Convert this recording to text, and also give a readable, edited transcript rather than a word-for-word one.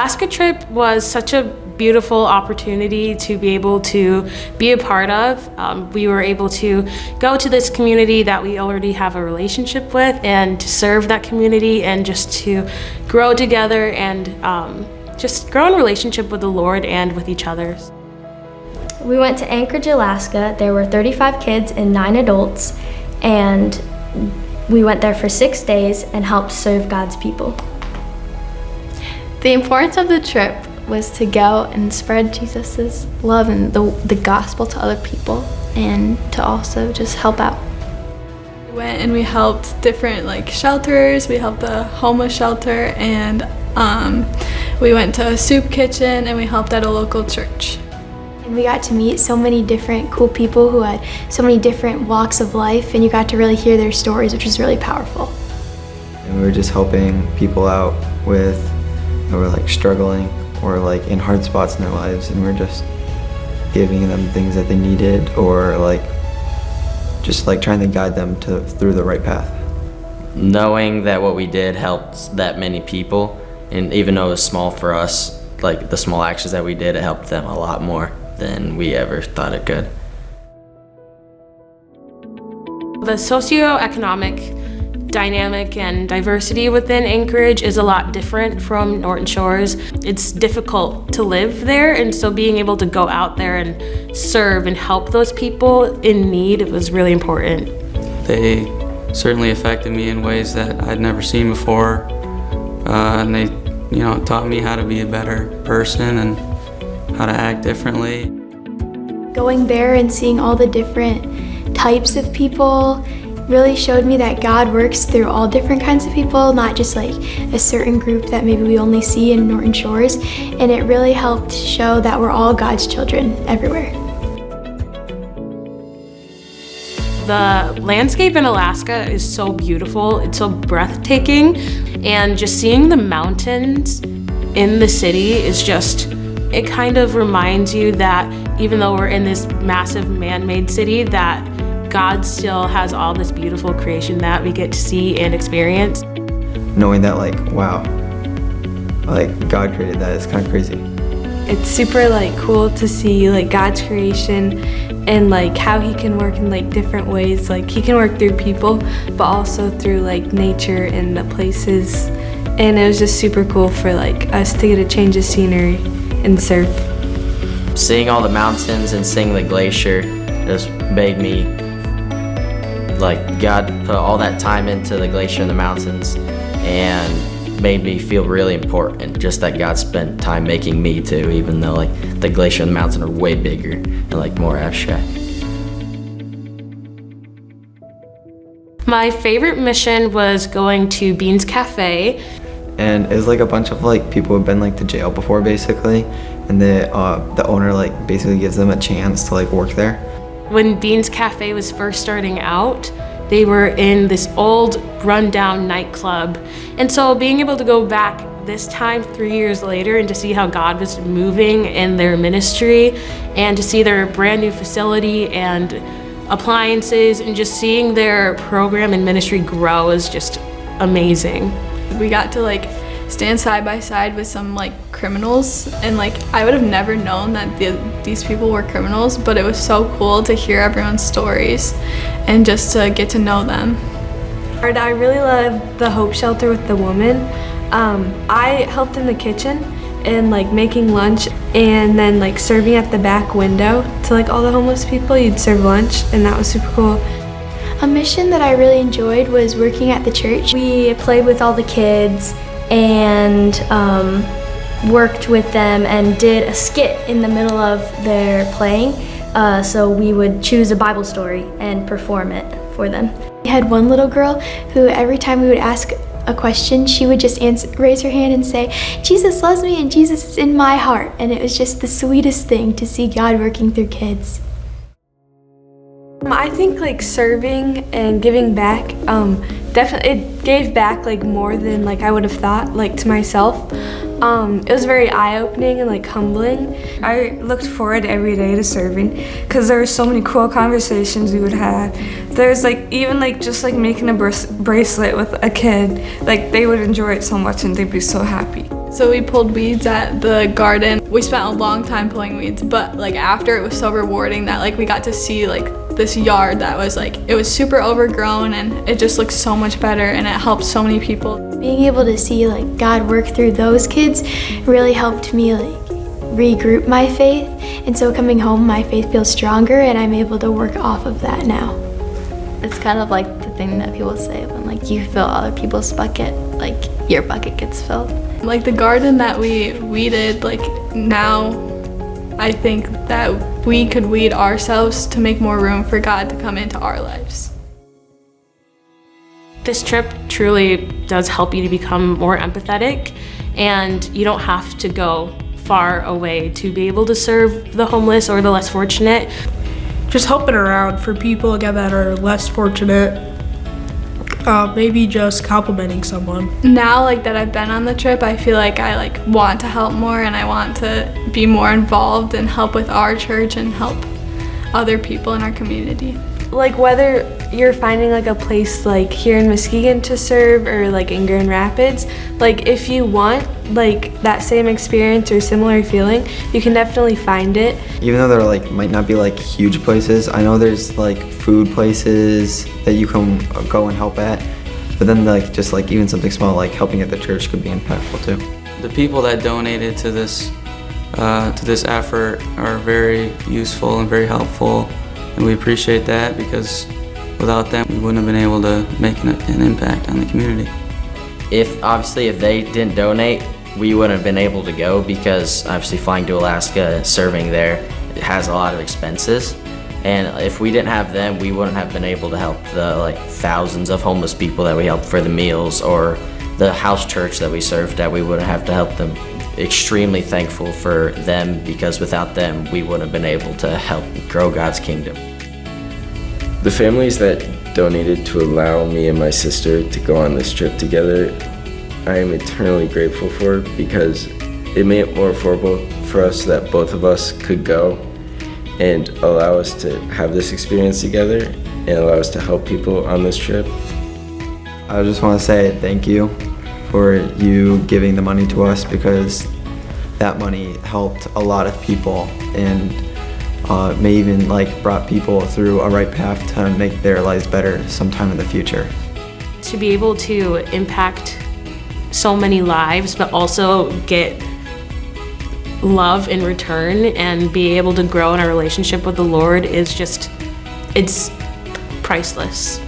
Alaska trip was such a beautiful opportunity to be able to be a part of. We were able to go to this community that we already have a relationship with and to serve that community and just to grow together and just grow in relationship with the Lord and with each other. We went to Anchorage, Alaska. There were 35 kids and 9 adults, and we went there for 6 days and helped serve God's people. The importance of the trip was to go and spread Jesus' love and the gospel to other people, and to also just help out. We went and we helped different shelters. We helped the homeless shelter, and we went to a soup kitchen, and we helped at a local church. And we got to meet so many different cool people who had so many different walks of life, and you got to really hear their stories, which was really powerful. And we were just helping people out who were struggling or in hard spots in their lives, and we're just giving them things that they needed, or just trying to guide them through the right path. Knowing that what we did helped that many people, and even though it was small for us, the small actions that we did, it helped them a lot more than we ever thought it could. The socioeconomic dynamic and diversity within Anchorage is a lot different from Norton Shores. It's difficult to live there, and so being able to go out there and serve and help those people in need was really important. They certainly affected me in ways that I'd never seen before, and they taught me how to be a better person and how to act differently. Going there and seeing all the different types of people really showed me that God works through all different kinds of people, not just a certain group that maybe we only see in Norton Shores, and it really helped show that we're all God's children everywhere. The landscape in Alaska is so beautiful, it's so breathtaking, and just seeing the mountains in the city is it kind of reminds you that even though we're in this massive man-made city, that God still has all this beautiful creation that we get to see and experience. Knowing that wow, God created that is kind of crazy. It's super cool to see God's creation and how he can work in different ways. He can work through people, but also through nature and the places. And it was just super cool for us to get a change of scenery and surf. Seeing all the mountains and seeing the glacier just made me God put all that time into the glacier and the mountains, and made me feel really important, just that God spent time making me too, even though the glacier and the mountain are way bigger and more abstract. My favorite mission was going to Beans Cafe. And it's a bunch of people who've been to jail before, basically, and the owner basically gives them a chance to work there. When Beans Cafe was first starting out, they were in this old rundown nightclub. And so being able to go back this time 3 years later and to see how God was moving in their ministry, and to see their brand new facility and appliances, and just seeing their program and ministry grow is just amazing. We got to stand side by side with some criminals, and I would have never known that these people were criminals, but it was so cool to hear everyone's stories and just to get to know them. I really loved the Hope Shelter with the woman. I helped in the kitchen and making lunch, and then serving at the back window to all the homeless people. You'd serve lunch, and that was super cool. A mission that I really enjoyed was working at the church. We played with all the kids and worked with them and did a skit in the middle of their playing. So we would choose a Bible story and perform it for them. We had one little girl who every time we would ask a question, she would just raise her hand and say, "Jesus loves me and Jesus is in my heart." And it was just the sweetest thing to see God working through kids. I think serving and giving back, definitely it gave back more than I would have thought to myself. It was very eye-opening and humbling. I looked forward every day to serving because there were so many cool conversations we would have. There's even just making a bracelet with a kid, they would enjoy it so much and they'd be so happy. So we pulled weeds at the garden. We spent a long time pulling weeds, but like after, it was so rewarding that like we got to see like this yard that was like, it was super overgrown and it just looked so much better and it helped so many people. Being able to see like God work through those kids really helped me like regroup my faith, and so coming home my faith feels stronger and I'm able to work off of that now. It's kind of like the thing that people say when like you fill other people's bucket, like your bucket gets filled. Like the garden that we weeded, like now I think that we could weed ourselves to make more room for God to come into our lives. This trip truly does help you to become more empathetic, and you don't have to go far away to be able to serve the homeless or the less fortunate. Just helping around for people again that are less fortunate. Maybe just complimenting someone. Now like that I've been on the trip, I feel like I like want to help more and I want to be more involved and help with our church and help other people in our community. Like whether you're finding like a place like here in Muskegon to serve or like in Grand Rapids, like if you want like that same experience or similar feeling, you can definitely find it. Even though they're like might not be like huge places, I know there's like food places that you can go and help at, but then like just like even something small like helping at the church could be impactful too. The people that donated to this effort are very useful and very helpful, and we appreciate that because without them we wouldn't have been able to make an impact on the community. If they didn't donate, we wouldn't have been able to go because obviously flying to Alaska, serving there, it has a lot of expenses. And if we didn't have them, we wouldn't have been able to help the like thousands of homeless people that we helped for the meals, or the house church that we served at. We wouldn't have to help them. Extremely thankful for them, because without them, we wouldn't have been able to help grow God's kingdom. The families that donated to allow me and my sister to go on this trip together, I am eternally grateful for, because it made it more affordable for us that both of us could go and allow us to have this experience together and allow us to help people on this trip. I just want to say thank you for you giving the money to us, because that money helped a lot of people and may even like brought people through a right path to make their lives better sometime in the future. To be able to impact so many lives, but also get love in return and be able to grow in our relationship with the Lord is just, it's priceless.